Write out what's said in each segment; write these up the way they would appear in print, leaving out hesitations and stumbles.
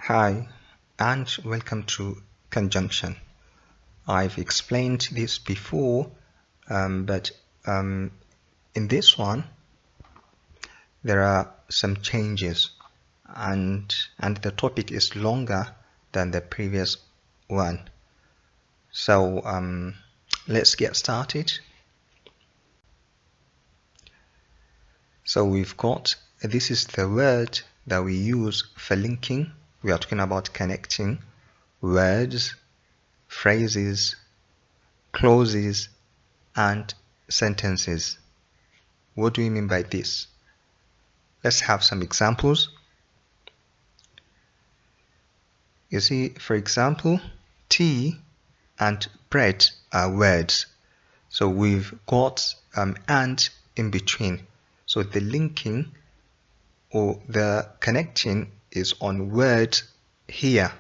Hi, and welcome to conjunction. I've explained this before, but in this one, there are some changes, and the topic is longer than the previous one. So let's get started. So we've got, this is the word that we use for linking. We are talking about connecting words, phrases, clauses, and sentences. What do we mean by this? Let's have some examples. You see, for example, tea and bread are words. So we've got and in between. So the linking or the connecting is on words here.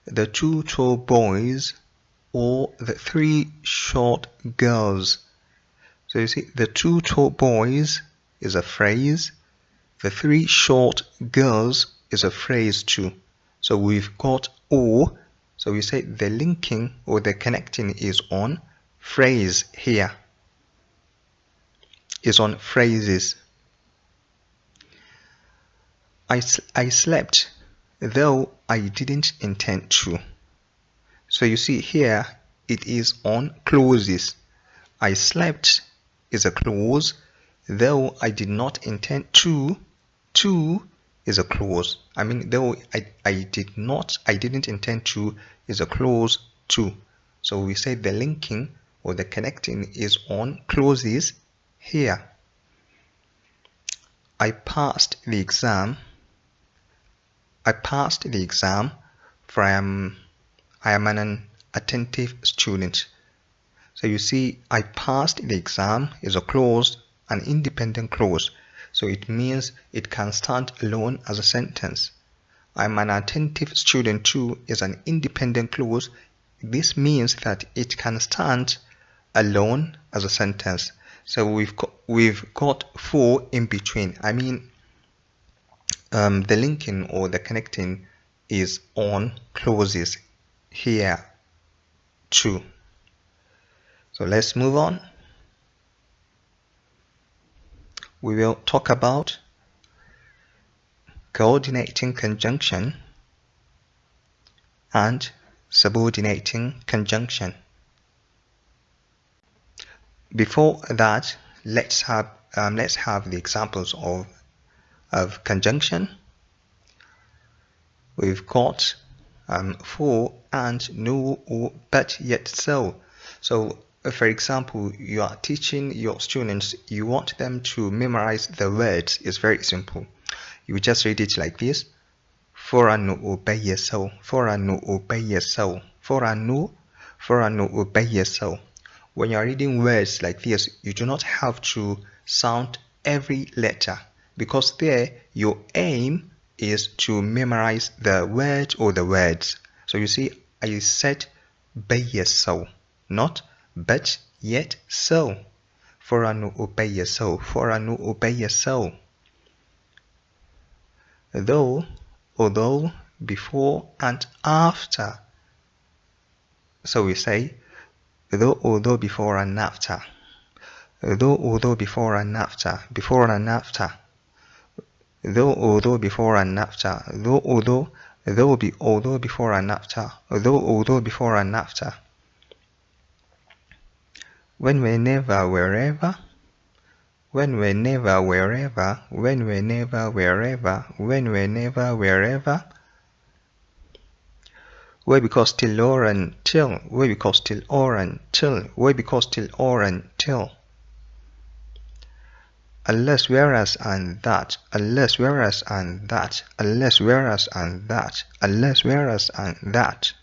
The two tall boys or the three short girls. So you see, the two tall boys is a phrase. The three short girls is a phrase too. So we've got or. So we say the linking or the connecting is on phrase here. Is on phrases. I slept, though I didn't intend to. So you see here, it is on clauses. I slept is a clause, though I did not intend to. To is a clause. I mean, though I didn't intend to is a clause too. So we say the linking or the connecting is on clauses here. I passed the exam. I passed the exam, for I am an attentive student. So you see, I passed the exam is a clause, an independent clause. So it means it can stand alone as a sentence. I'm an attentive student too is an independent clause. This means that it can stand alone as a sentence. So we've got for in between. I mean, the linking or the connecting is on clauses here too. So let's move on. We will talk about coordinating conjunction and subordinating conjunction. Before that, let's have the examples of conjunction. We've got for and no or but yet so. So for example, you are teaching your students, you want them to memorize the words. It's very simple. You just read it like this. For no obey so. For no obey so. For no obey so. When you are reading words like this, you do not have to sound every letter, because there your aim is to memorize the word or the words. So you see, I said beye so, not but yet so. For no obey so. For no obey so. Though, although, before and after. So we say though, although, before and after. Though, although, before and after. Before and after. Though, although, before and after. Though, although, although, before and after. Though, although, before and after. When, whenever, wherever. When, whenever, wherever. When, whenever, wherever. When, whenever, wherever. Where, because, till, or, until. Where, because, till, or, until. Where, because, till, or, until. Unless, whereas, and that. Unless, whereas, and that. Unless, whereas, and that. Unless, whereas, and that.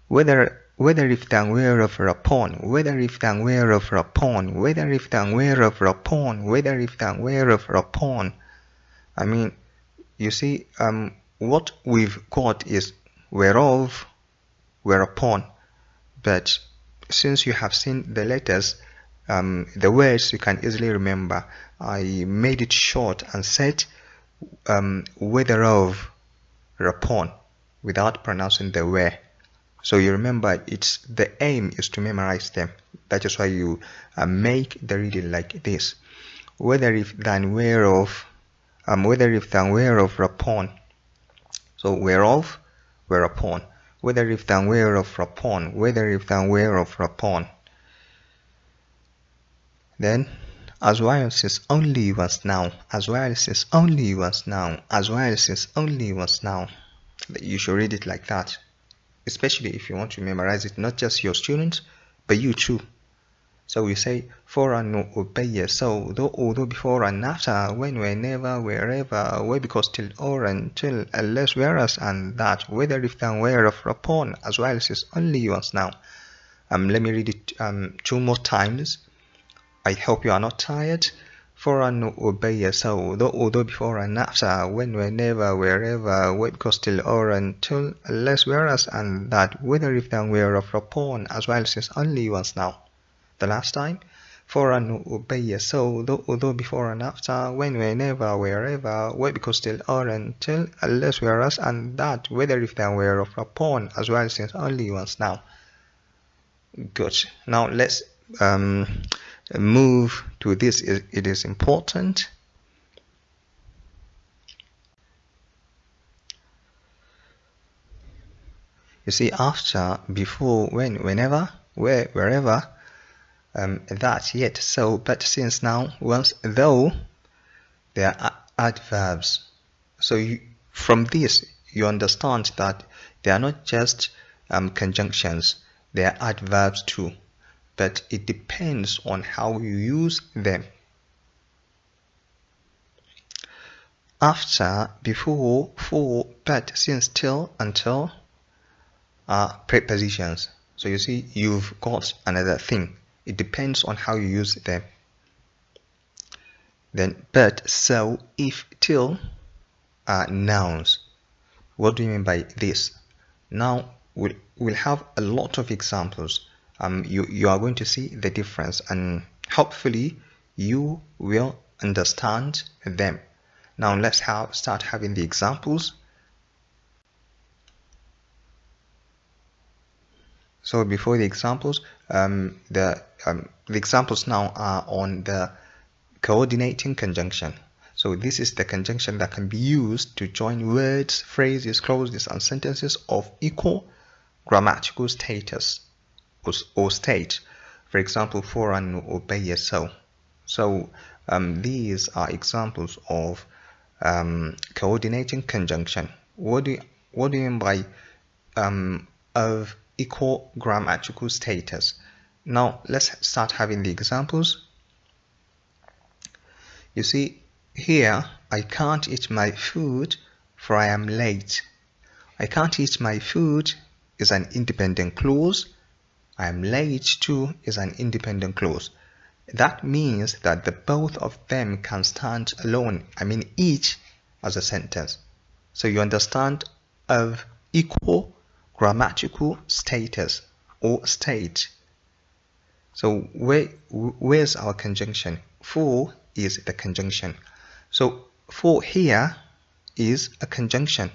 Whether, if, than, whereof, upon. Whether, if, than, whereof, upon. Whether, if, than, whereof, upon. Whether, if, than, whereof, upon. I mean, you see, what we've got is whereof, whereupon. But since you have seen the letters, the words you can easily remember, I made it short and said whether of, upon, without pronouncing the where. So you remember, it's the aim is to memorize them. That is why you make the reading like this: whether if than whereof, whether if than whereof, upon. So whereof, whereupon, whether if than whereof, upon, whether if than whereof, upon. Then as well as only once now, as well as only once now, as well as only once now. You should read it like that, especially if you want to memorize it, not just your students, but you too. So we say for and no obey, so though, although, before and after, when, whenever, wherever, where, because, till, or, until, unless, whereas, and that, whether, if, than, whereof, upon, as well as only once now. Let me read it 2 more times. I hope you are not tired. For and no obey, so though, although, before and after, when, whenever, wherever, where, because, till, or, until, unless, whereas, and that, whether, if, than, whereof, upon, as well as only once now. The last time, for and no obey, so though, although, before and after, when, whenever, wherever, where, because, till, or, until, unless, whereas, and that, whether, if, than, whereof, upon, as well as only once now. Good. Now let's move to this. It is important. You see, after, before, when, whenever, where, wherever, that, yet, so, but, since, now, once, though, they are adverbs. So from this you understand that they are not just conjunctions, they are adverbs too, but it depends on how you use them. After, before, for, but, since, till, until are prepositions. So you see, you've got another thing. It depends on how you use them. Then but, so, if, till are nouns. What do you mean by this? Now we'll have a lot of examples. You are going to see the difference, and hopefully you will understand them. Now let's start having the examples. So before the examples, the examples now are on the coordinating conjunction. So this is the conjunction that can be used to join words, phrases, clauses, and sentences of equal grammatical status or state. For example, for and no obey, so. So these are examples of coordinating conjunction. What do you mean by of equal grammatical status? Now let's start having the examples. You see, here, I can't eat my food for I am late. I can't eat my food is an independent clause. I am late too is an independent clause. That means that the both of them can stand alone. I mean each as a sentence. So you understand of equal grammatical status or state. So where's our conjunction? For is the conjunction. So for here is a conjunction.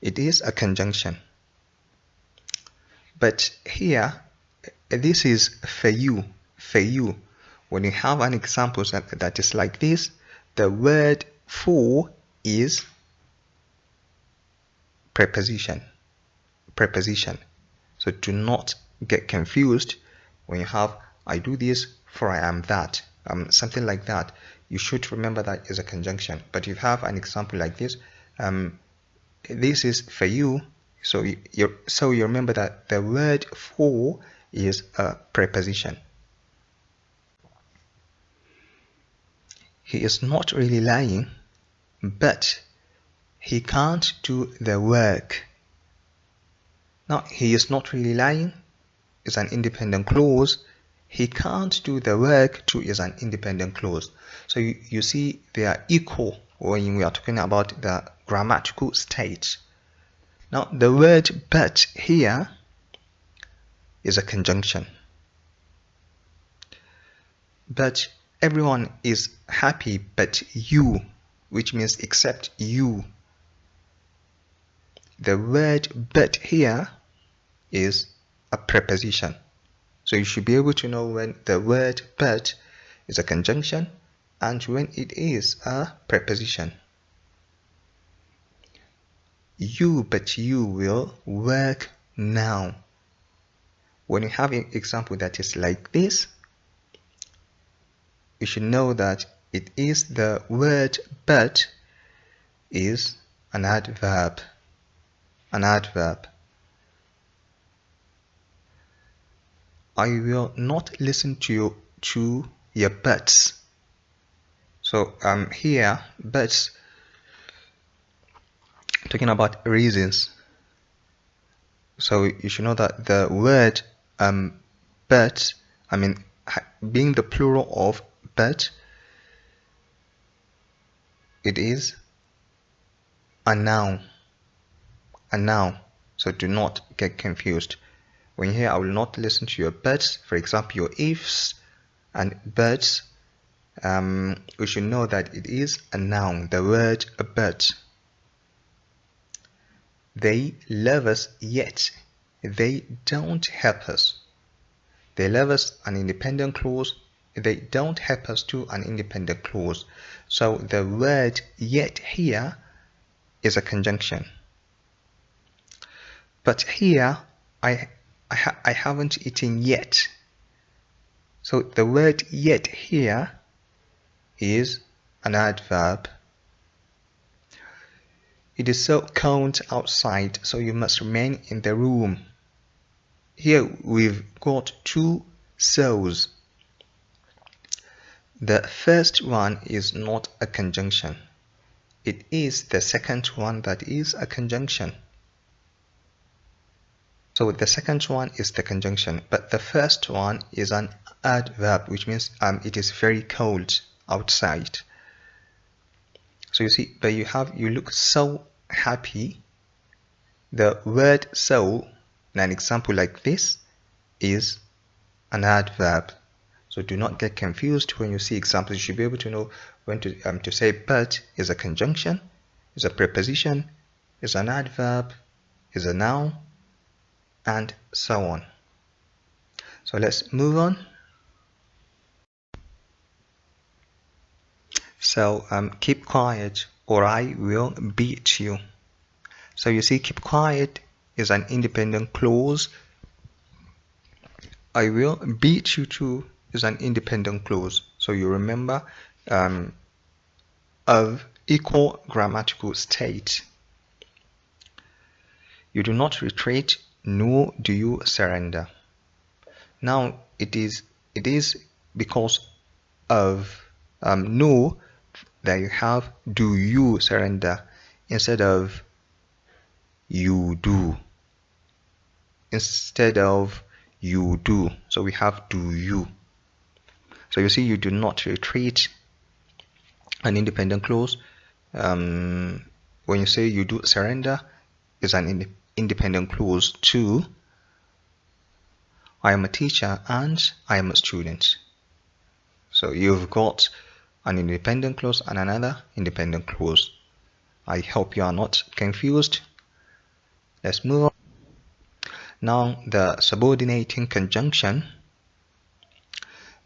It is a conjunction. But here, this is for you. For you. When you have an example that is like this, the word for is preposition. Preposition. So do not get confused when you have I do this for I am that. Something like that. You should remember that is a conjunction. But if you have an example like this, this is for you. So you remember that the word for is a preposition. He is not really lying, but he can't do the work. Now, he is not really lying is an independent clause. He can't do the work too is an independent clause. So you see they are equal when we are talking about the grammatical state. Now the word but here is a conjunction. But Everyone is happy but you, which means except you. The word but here is a preposition. So you should be able to know when the word but is a conjunction and when it is a preposition. But you will work now. When you have an example that is like this, you should know that it is the word but is an adverb. An adverb. I will not listen to your buts. So here buts talking about reasons. So you should know that the word but, I mean being the plural of but, it is a noun. A noun. So do not get confused. When you hear I will not listen to your buts, for example your ifs and buts, we should know that it is a noun, the word but. They love us yet they don't help us. They love us, an independent clause. They don't help us to an independent clause. So the word yet here is a conjunction. But here I haven't eaten yet. So the word yet here is an adverb. It is so cold outside, so you must remain in the room. Here we've got two so's. The first one is not a conjunction. It is the second one that is a conjunction. So the second one is the conjunction, but the first one is an adverb, which means it is very cold outside. So you see, but you look so happy. The word so, in an example like this, is an adverb. So do not get confused when you see examples. You should be able to know when to say but is a conjunction, is a preposition, is an adverb, is a noun, and so on. So let's move on. So keep quiet or I will beat you. So you see, keep quiet is an independent clause. I will beat you too is an independent clause. So you remember of equal grammatical state. You do not retreat, nor do you surrender. Now it is because of no that you have do you surrender instead of you do. Instead of you do. So we have do you. So you see, you do not retreat, an independent clause. When you say you do surrender, is an independent clause too. I am a teacher and I am a student. So you've got an independent clause and another independent clause. I hope you are not confused. Let's move on. Now the subordinating conjunction.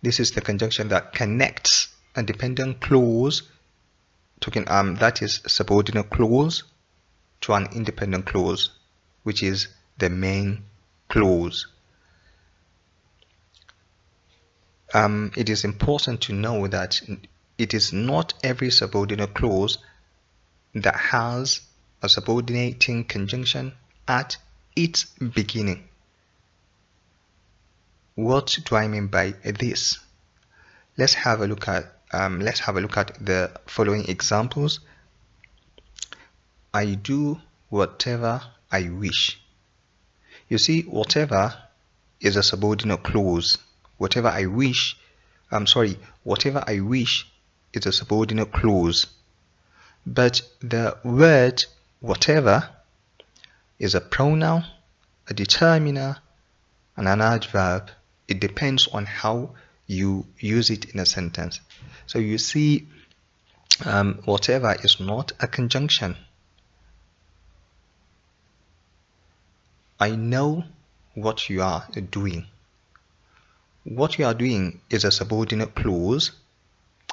This is the conjunction that connects a dependent clause, that is subordinate clause, to an independent clause, which is the main clause. It is important to know that it is not every subordinate clause that has a subordinating conjunction at its beginning. What do I mean by this? Let's have a look at the following examples. I do whatever I wish. You see, whatever is a subordinate clause. Whatever I wish is a subordinate clause. But the word whatever is a pronoun, a determiner, and an adverb. It depends on how you use it in a sentence. So you see, whatever is not a conjunction. I know what you are doing. What you are doing is a subordinate clause,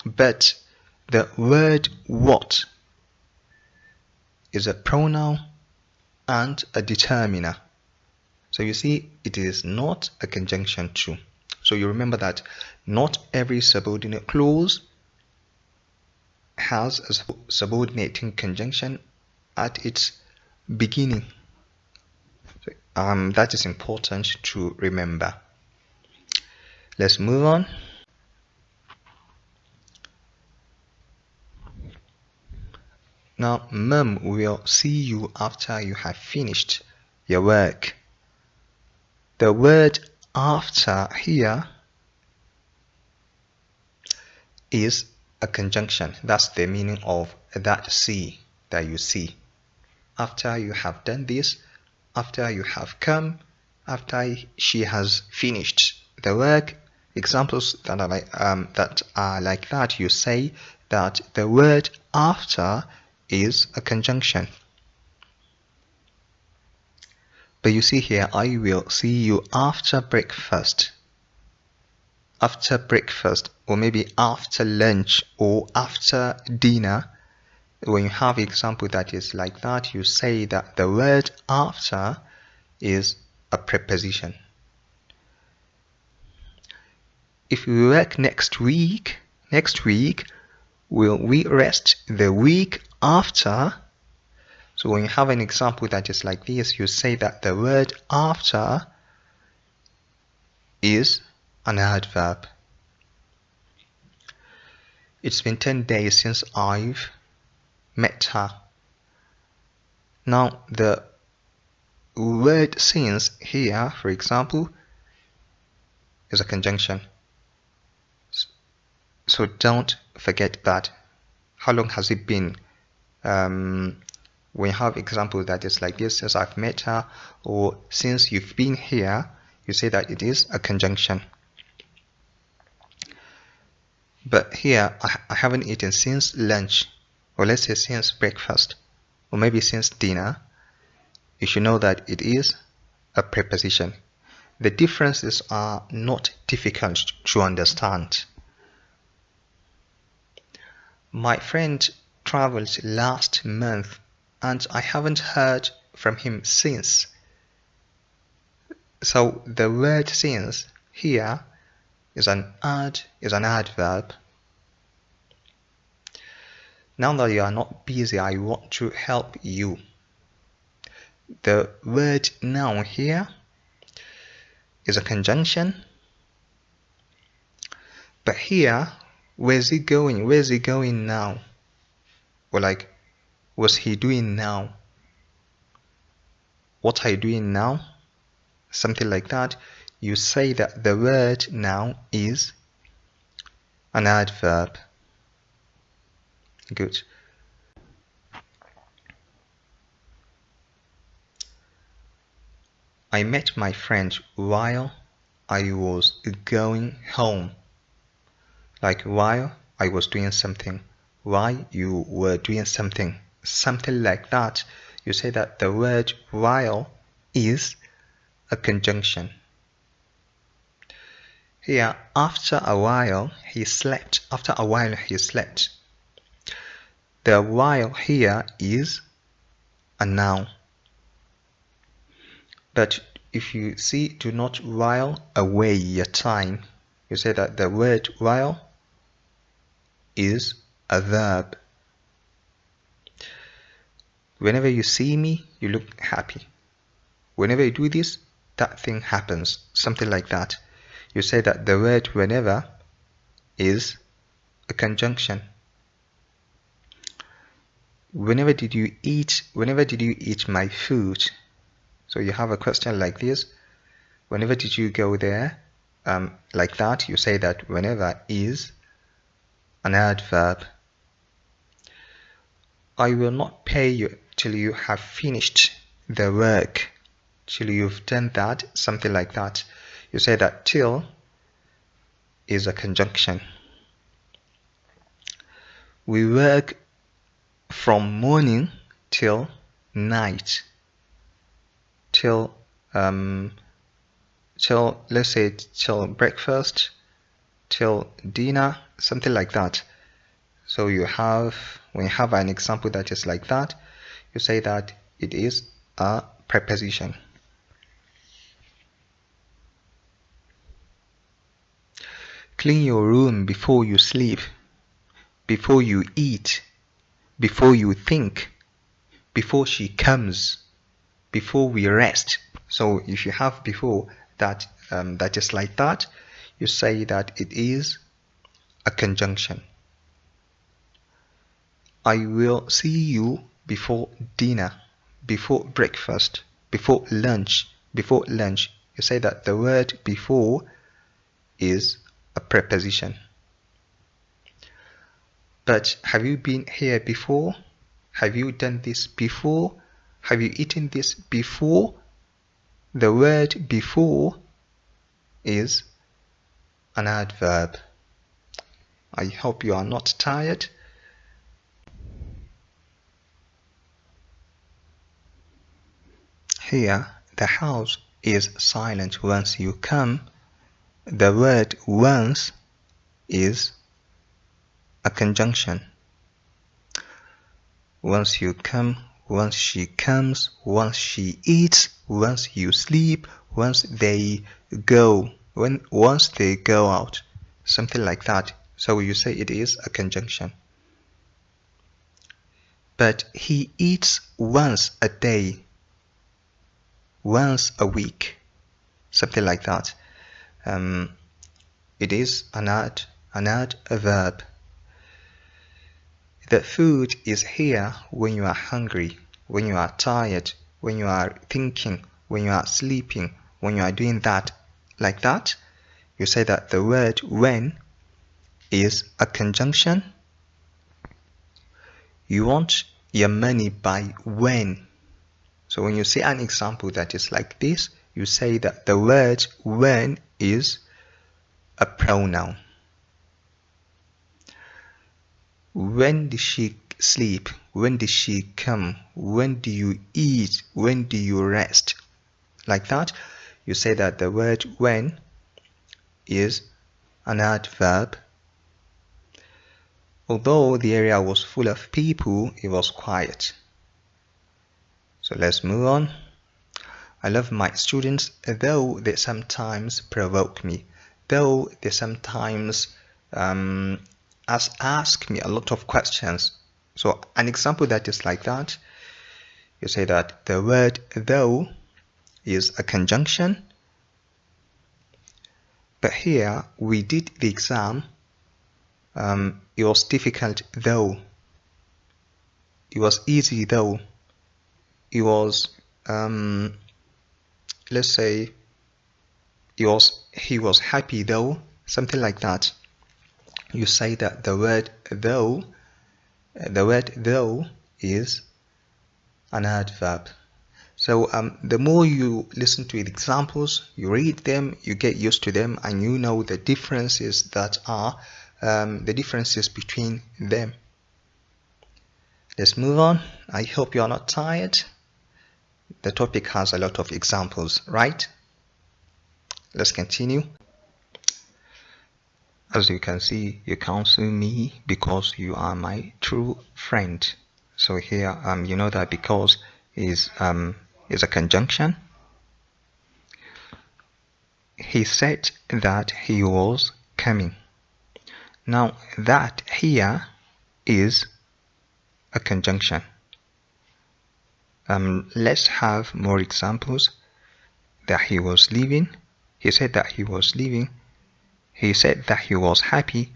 but the word what is a pronoun and a determiner. So you see, it is not a conjunction too. So you remember that not every subordinate clause has a subordinating conjunction at its beginning. So, that is important to remember. Let's move on. Now, Mum will see you after you have finished your work. The word after here is a conjunction. That's the meaning of that see that you see. After you have done this, after you have come, after she has finished the work. Examples that are like that, you say that the word after is a conjunction. But you see here, I will see you after breakfast. After breakfast, or maybe after lunch, or after dinner. When you have example that is like that, you say that the word after is a preposition. If we work next week, will we rest the week after? So when you have an example that is like this, you say that the word after is an adverb. It's been 10 days since I've met her. Now the word since here, for example, is a conjunction. So don't forget that. How long has it been? When you have example that is like this, since I've met her, or since you've been here, you say that it is a conjunction. But here, I haven't eaten since lunch, or let's say since breakfast, or maybe since dinner. You should know that it is a preposition. The differences are not difficult to understand. My friend traveled last month and I haven't heard from him since. So the word since here is an adverb. Now that you are not busy, I want to help you. The word now here is a conjunction. But here, where's he going? Where's he going now? Or like, what's he doing now? What are you doing now? Something like that. You say that the word now is an adverb. Good. I met my friend while I was going home. Like while I was doing something, while you were doing something, something like that. You say that the word while is a conjunction. Here, after a while, he slept. After a while, he slept. The while here is a noun. But if you see, do not while away your time. You say that the word while is a verb. Whenever you see me, you look happy. Whenever you do this, that thing happens. Something like that. You say that the word whenever is a conjunction. Whenever did you eat my food? So you have a question like this. Whenever did you go there? Like that, you say that whenever is an adverb. I will not pay you till you have finished the work. Till you've done that, something like that. You say that till is a conjunction. We work from morning till night, till let's say till breakfast, till dinner, something like that. So when you have an example that is like that, you say that it is a preposition. Clean your room before you sleep, before you eat, before you think, before she comes, before we rest. So if you have before that that is like that, you say that it is a conjunction. I will see you before dinner, before breakfast, before lunch, before lunch. You say that the word before is a preposition. But have you been here before? Have you done this before? Have you eaten this before? The word before is an adverb. I hope you are not tired. Here, the house is silent once you come. The word once is a conjunction. Once you come, once she comes, once she eats, once you sleep, once they go, once they go out, something like that. So you say it is a conjunction. But he eats once a day, once a week, something like that. It is an adverb. The food is here when you are hungry, when you are tired, when you are thinking, when you are sleeping, when you are doing that, like that. You say that the word when is a conjunction. You want your money by when. So when you say an example that is like this, you say that the word when is a pronoun. When did she sleep? When did she come? When do you eat? When do you rest? Like that, you say that the word when is an adverb. Although the area was full of people, it was quiet. So let's move on. I love my students, though they sometimes provoke me, though they sometimes ask me a lot of questions. So an example that is like that, you say that the word though is a conjunction. But here we did the exam. It was difficult though. It was easy though. It was let's say he was happy though, something like that. You say that the word though is an adverb. So the more you listen to the examples, you read them, you get used to them, and you know the differences that are the differences between them. Let's move on. I hope you are not tired. The topic has a lot of examples, right? Let's continue. As you can see, you counsel me because you are my true friend. So here, you know that because is a conjunction. He said that he was coming. Now that here is a conjunction. Let's have more examples. That he was leaving. He said that he was leaving. He said that he was happy.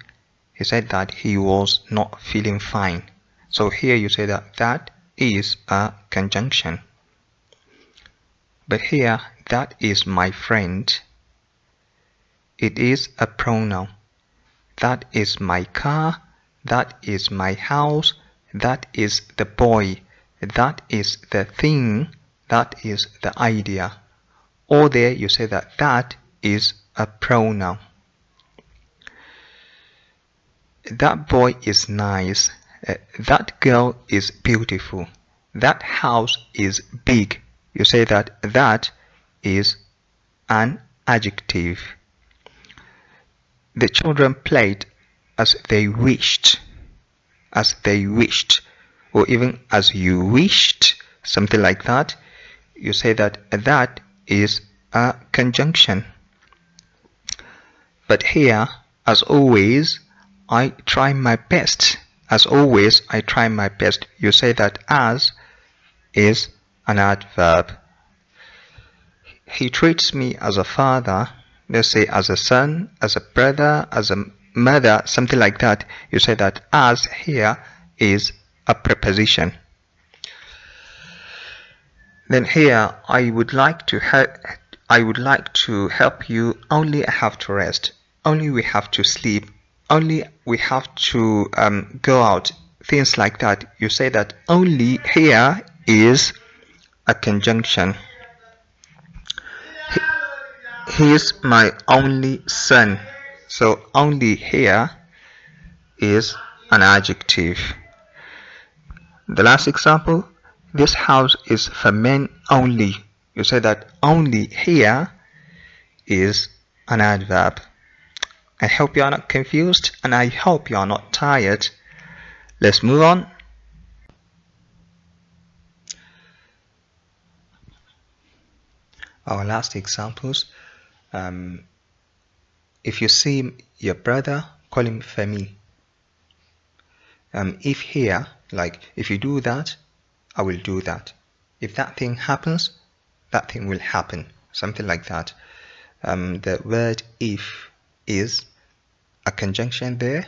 He said that he was not feeling fine. So here you say that is a conjunction. But here, that is my friend. It is a pronoun. That is my car. That is my house. That is the boy. That is the thing. That is the idea. Or there you say that is a pronoun. that boy is nice. That girl is beautiful. That house is big. You say that is an adjective. The children played as they wished, or even as you wished, something like that. You say that is a conjunction. But here, as always, I try my best. As always, I try my best. You say that as is an adverb. He treats me as a father. Let's say as a son, as a brother, as a mother, something like that. You say that as here is a preposition. Then here, I would like to help you. Only I have to rest. Only we have to sleep. Only we have to go out. Things like that. You say that only here is a conjunction. He is my only son. So only here is an adjective. The last example, this house is for men only. You say that only here is an adverb. I hope you are not confused and I hope you are not tired. Let's move on. Our last examples. If you see your brother, call him Femi. If here, like if you do that, I will do that. If that thing happens, that thing will happen. Something like that. The word if is a conjunction there.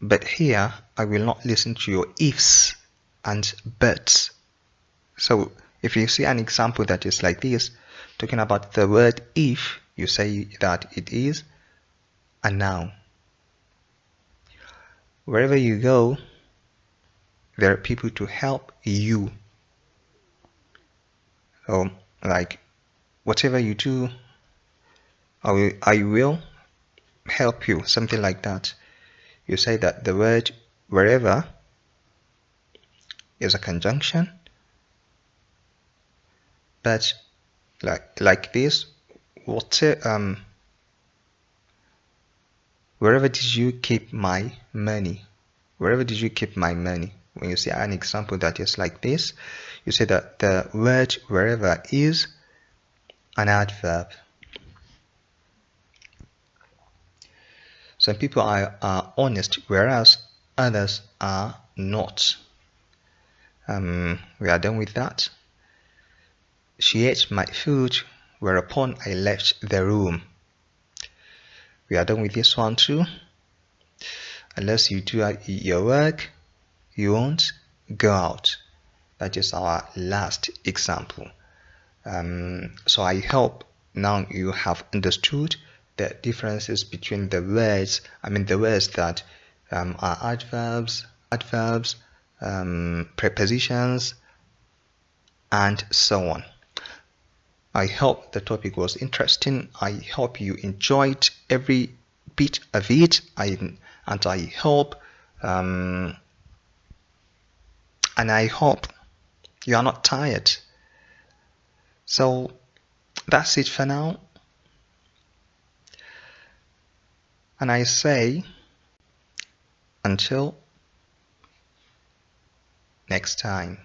But here, I will not listen to your ifs and buts. So if you see an example that is like this, talking about the word if, you say that it is a noun. Wherever you go, there are people to help you. So, like, whatever you do, I will help you, something like that. You say that the word wherever is a conjunction, but like this, wherever did you keep my money? Wherever did you keep my money? When you see an example that is like this, you say that the word wherever is an adverb. Some people are honest, whereas others are not. We are done with that. She ate my food, whereupon I left the room. We are done with this one too. Unless you do your work, you won't go out. That is our last example. So I hope now you have understood the differences between the words. The words that are adverbs, prepositions, and so on. I hope the topic was interesting. I hope you enjoyed every bit of it. And I hope you are not tired. So that's it for now. And I say until next time.